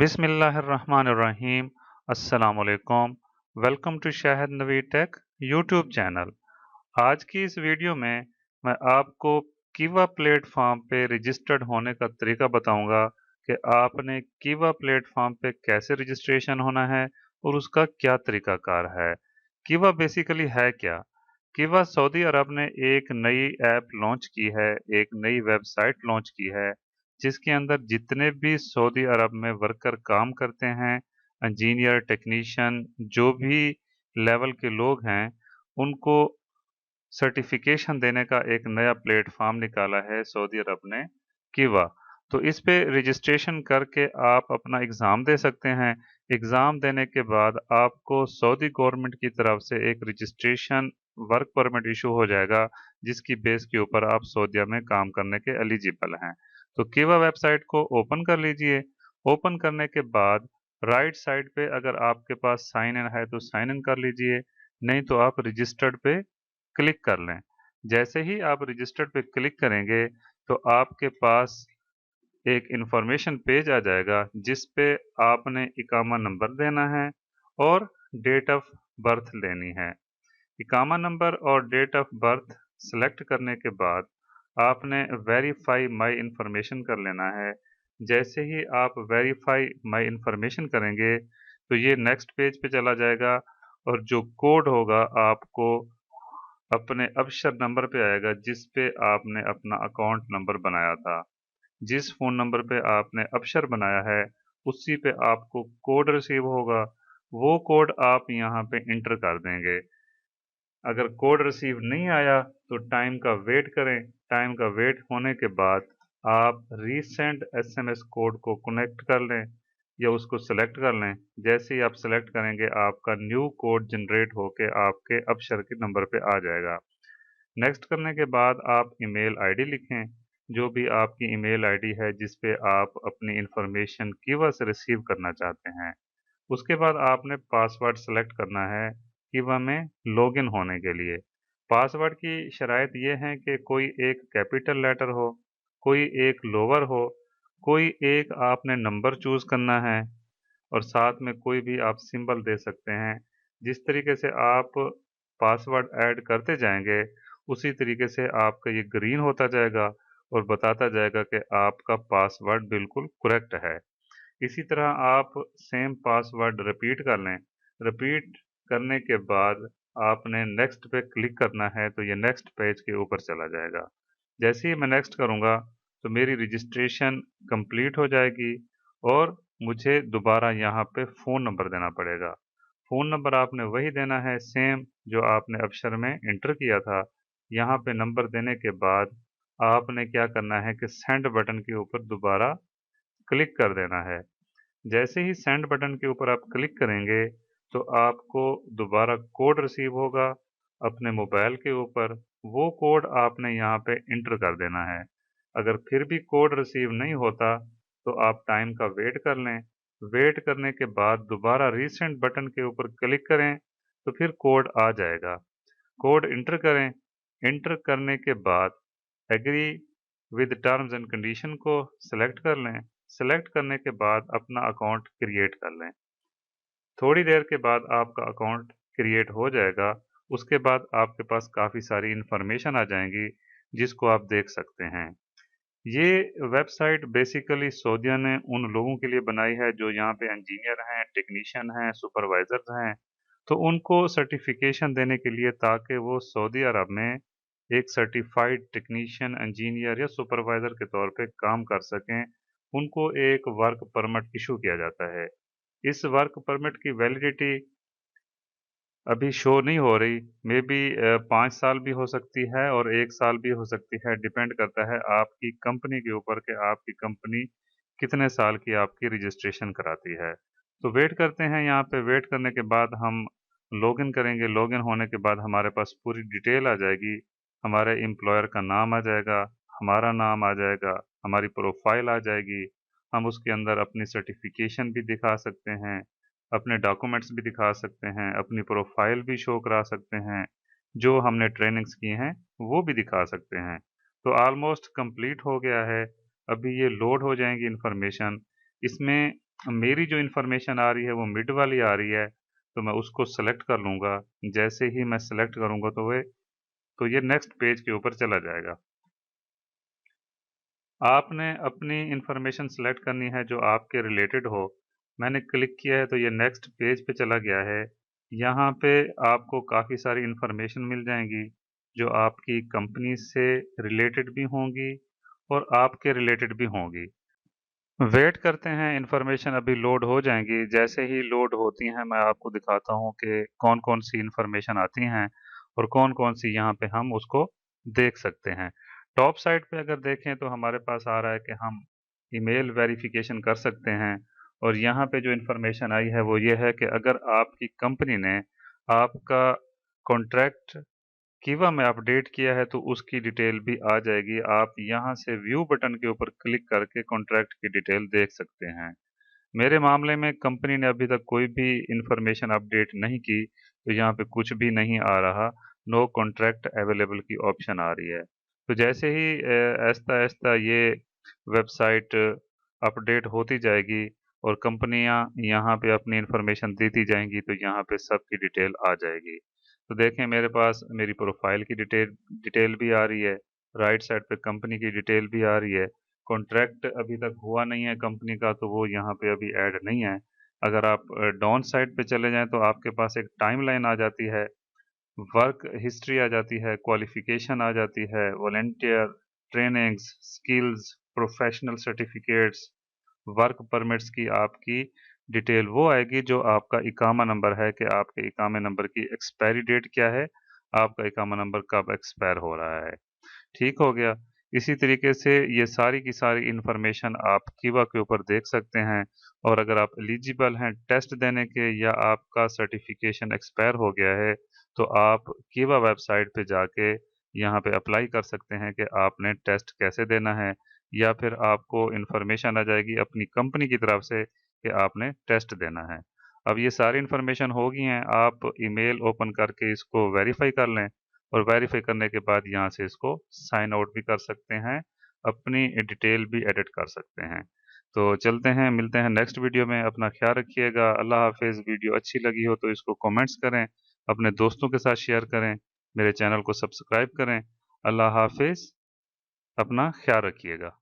बिस्मिल्लाहिर्रहमानिर्रहीम। अस्सलामुअलैकुम। Welcome to Shahid Navi tech YouTube channel. आज की इस वीडियो में मैं आपको कीवा प्लेटफॉर्म पे रजिस्टर्ड होने का तरीका बताऊंगा कि आपने कीवा प्लेटफॉर्म पे कैसे रजिस्ट्रेशन होना है और उसका क्या तरीकाकार है। कीवा बेसिकली है क्या? कीवा सऊदी अरब ने एक नई ऐप लॉन्च की है, एक नई वेबसाइट लॉन्च की है, जिसके अंदर जितने भी सऊदी अरब में वर्कर काम करते हैं, इंजीनियर, टेक्नीशियन, जो भी लेवल के लोग हैं, उनको सर्टिफिकेशन देने का एक नया प्लेटफॉर्म निकाला है सऊदी अरब ने, कीवा। तो इस पे रजिस्ट्रेशन करके आप अपना एग्ज़ाम दे सकते हैं। एग्ज़ाम देने के बाद आपको सऊदी गवर्नमेंट की तरफ से एक रजिस्ट्रेशन वर्क परमिट इशू हो जाएगा, जिसकी बेस के ऊपर आप सऊदीया में काम करने के एलिजिबल हैं। तो कीवा वेबसाइट को ओपन कर लीजिए। ओपन करने के बाद राइट साइड पे अगर आपके पास साइन इन है तो साइन इन कर लीजिए, नहीं तो आप रजिस्टर्ड पे क्लिक कर लें। जैसे ही आप रजिस्टर्ड पे क्लिक करेंगे तो आपके पास एक इंफॉर्मेशन पेज आ जाएगा, जिस पे आपने इकामा नंबर देना है और डेट ऑफ बर्थ लेनी है। इकामा नंबर और डेट ऑफ बर्थ सेलेक्ट करने के बाद आपने वेरीफाई माई इंफॉर्मेशन कर लेना है। जैसे ही आप वेरीफाई माई इंफॉर्मेशन करेंगे तो ये नेक्स्ट पेज पे चला जाएगा और जो कोड होगा आपको अपने अबशर नंबर पे आएगा, जिस पे आपने अपना अकाउंट नंबर बनाया था। जिस फ़ोन नंबर पे आपने अबशर बनाया है, उसी पे आपको कोड रिसीव होगा। वो कोड आप यहाँ पे इंटर कर देंगे। अगर कोड रिसीव नहीं आया तो टाइम का वेट करें। टाइम का वेट होने के बाद आप रीसेंट एसएमएस कोड को कनेक्ट कर लें या उसको सेलेक्ट कर लें। जैसे ही आप सेलेक्ट करेंगे आपका न्यू कोड जनरेट होके आपके अबशर के नंबर पे आ जाएगा। नेक्स्ट करने के बाद आप ईमेल आईडी लिखें, जो भी आपकी ईमेल आईडी है जिस पे आप अपनी इंफॉर्मेशन कीवा से रिसीव करना चाहते हैं। उसके बाद आपने पासवर्ड सेलेक्ट करना है कीवा में लॉगिन होने के लिए। पासवर्ड की शराइत ये है कि कोई एक कैपिटल लेटर हो, कोई एक लोअर हो, कोई एक आपने नंबर चूज़ करना है और साथ में कोई भी आप सिंबल दे सकते हैं। जिस तरीके से आप पासवर्ड ऐड करते जाएंगे, उसी तरीके से आपका ये ग्रीन होता जाएगा और बताता जाएगा कि आपका पासवर्ड बिल्कुल करेक्ट है। इसी तरह आप सेम पासवर्ड रिपीट कर लें। रिपीट करने के बाद आपने नेक्स्ट पे क्लिक करना है तो ये नेक्स्ट पेज के ऊपर चला जाएगा। जैसे ही मैं नेक्स्ट करूँगा तो मेरी रजिस्ट्रेशन कंप्लीट हो जाएगी और मुझे दोबारा यहाँ पे फ़ोन नंबर देना पड़ेगा। फ़ोन नंबर आपने वही देना है सेम जो आपने अबशर में एंटर किया था। यहाँ पे नंबर देने के बाद आपने क्या करना है कि सेंड बटन के ऊपर दोबारा क्लिक कर देना है। जैसे ही सेंड बटन के ऊपर आप क्लिक करेंगे तो आपको दोबारा कोड रिसीव होगा अपने मोबाइल के ऊपर। वो कोड आपने यहाँ पे इंटर कर देना है। अगर फिर भी कोड रिसीव नहीं होता तो आप टाइम का वेट कर लें। वेट करने के बाद दोबारा रीसेंट बटन के ऊपर क्लिक करें तो फिर कोड आ जाएगा। कोड इंटर करें। इंटर करने के बाद agree with terms and condition को सिलेक्ट कर लें। सिलेक्ट करने के बाद अपना अकाउंट क्रिएट कर लें। थोड़ी देर के बाद आपका अकाउंट क्रिएट हो जाएगा। उसके बाद आपके पास काफ़ी सारी इन्फॉर्मेशन आ जाएंगी, जिसको आप देख सकते हैं। ये वेबसाइट बेसिकली सऊदीया ने उन लोगों के लिए बनाई है जो यहाँ पे इंजीनियर हैं, टेक्नीशियन हैं, सुपरवाइजर्स हैं। तो उनको सर्टिफिकेशन देने के लिए, ताकि वो सऊदी अरब में एक सर्टिफाइड टेक्नीशियन, इंजीनियर या सुपरवाइजर के तौर पे काम कर सकें, उनको एक वर्क परमिट इशू किया जाता है। इस वर्क परमिट की वैलिडिटी अभी शो नहीं हो रही। मे बी 5 साल भी हो सकती है और 1 साल भी हो सकती है। डिपेंड करता है आपकी कंपनी के ऊपर कि आपकी कंपनी कितने साल की आपकी रजिस्ट्रेशन कराती है। तो वेट करते हैं। यहाँ पे वेट करने के बाद हम लॉगिन करेंगे। लॉगिन होने के बाद हमारे पास पूरी डिटेल आ जाएगी। हमारे एम्प्लॉयर का नाम आ जाएगा, हमारा नाम आ जाएगा, हमारी प्रोफाइल आ जाएगी। हम उसके अंदर अपनी सर्टिफिकेशन भी दिखा सकते हैं, अपने डॉक्यूमेंट्स भी दिखा सकते हैं, अपनी प्रोफाइल भी शो करा सकते हैं, जो हमने ट्रेनिंग्स की हैं वो भी दिखा सकते हैं। तो ऑलमोस्ट कंप्लीट हो गया है। अभी ये लोड हो जाएंगी इन्फॉर्मेशन। इसमें मेरी जो इन्फॉर्मेशन आ रही है वो मिड वाली आ रही है, तो मैं उसको सेलेक्ट कर लूँगा। जैसे ही मैं सेलेक्ट करूँगा तो ये नेक्स्ट पेज के ऊपर चला जाएगा। आपने अपनी इन्फॉर्मेशन सेलेक्ट करनी है जो आपके रिलेटेड हो। मैंने क्लिक किया है तो ये नेक्स्ट पेज पे चला गया है। यहाँ पे आपको काफ़ी सारी इन्फॉर्मेशन मिल जाएंगी जो आपकी कंपनी से रिलेटेड भी होंगी और आपके रिलेटेड भी होंगी। वेट करते हैं, इन्फॉर्मेशन अभी लोड हो जाएंगी। जैसे ही लोड होती हैं मैं आपको दिखाता हूँ कि कौन कौन सी इन्फॉर्मेशन आती हैं और कौन कौन सी यहाँ पे हम उसको देख सकते हैं। टॉप साइड पे अगर देखें तो हमारे पास आ रहा है कि हम ईमेल वेरिफिकेशन कर सकते हैं और यहाँ पे जो इन्फॉर्मेशन आई है वो ये है कि अगर आपकी कंपनी ने आपका कॉन्ट्रैक्ट किवा में अपडेट किया है तो उसकी डिटेल भी आ जाएगी। आप यहाँ से व्यू बटन के ऊपर क्लिक करके कॉन्ट्रैक्ट की डिटेल देख सकते हैं। मेरे मामले में कंपनी ने अभी तक कोई भी इंफॉर्मेशन अपडेट नहीं की, तो यहाँ पे कुछ भी नहीं आ रहा। नो कॉन्ट्रैक्ट अवेलेबल की ऑप्शन आ रही है। तो जैसे ही आहिस्ता आहिस्ता ये वेबसाइट अपडेट होती जाएगी और कंपनियां यहाँ पे अपनी इंफॉर्मेशन देती जाएंगी तो यहाँ पे सबकी डिटेल आ जाएगी। तो देखें, मेरे पास मेरी प्रोफाइल की डिटेल भी आ रही है, राइट साइड पे कंपनी की डिटेल भी आ रही है। कॉन्ट्रैक्ट अभी तक हुआ नहीं है कंपनी का, तो वो यहाँ पे अभी ऐड नहीं है। अगर आप डाउन साइड पे चले जाएं तो आपके पास एक टाइमलाइन आ जाती है, वर्क हिस्ट्री आ जाती है, क्वालिफिकेशन आ जाती है, volunteer trainings, skills, professional certificates, work permits की आपकी डिटेल वो आएगी जो आपका इकामा नंबर है कि आपके इकामे नंबर की एक्सपायरी डेट क्या है, आपका इकामा नंबर कब एक्सपायर हो रहा है। ठीक हो गया। इसी तरीके से ये सारी की सारी इन्फॉर्मेशन आप किवा के ऊपर देख सकते हैं और अगर आप एलिजिबल हैं टेस्ट देने के या आपका सर्टिफिकेशन एक्सपायर हो गया है तो आप किवा वेबसाइट पे जाके यहाँ पे अप्लाई कर सकते हैं कि आपने टेस्ट कैसे देना है, या फिर आपको इन्फॉर्मेशन आ जाएगी अपनी कंपनी की तरफ से कि आपने टेस्ट देना है। अब ये सारी इन्फॉर्मेशन हो गई हैं, आप ईमेल ओपन करके इसको वेरीफाई कर लें और वेरीफाई करने के बाद यहाँ से इसको साइन आउट भी कर सकते हैं, अपनी डिटेल भी एडिट कर सकते हैं। तो चलते हैं, मिलते हैं नेक्स्ट वीडियो में। अपना ख्याल रखिएगा। अल्लाह हाफिज़। वीडियो अच्छी लगी हो तो इसको कमेंट्स करें, अपने दोस्तों के साथ शेयर करें, मेरे चैनल को सब्सक्राइब करें। अल्लाह हाफिज़। अपना ख्याल रखिएगा।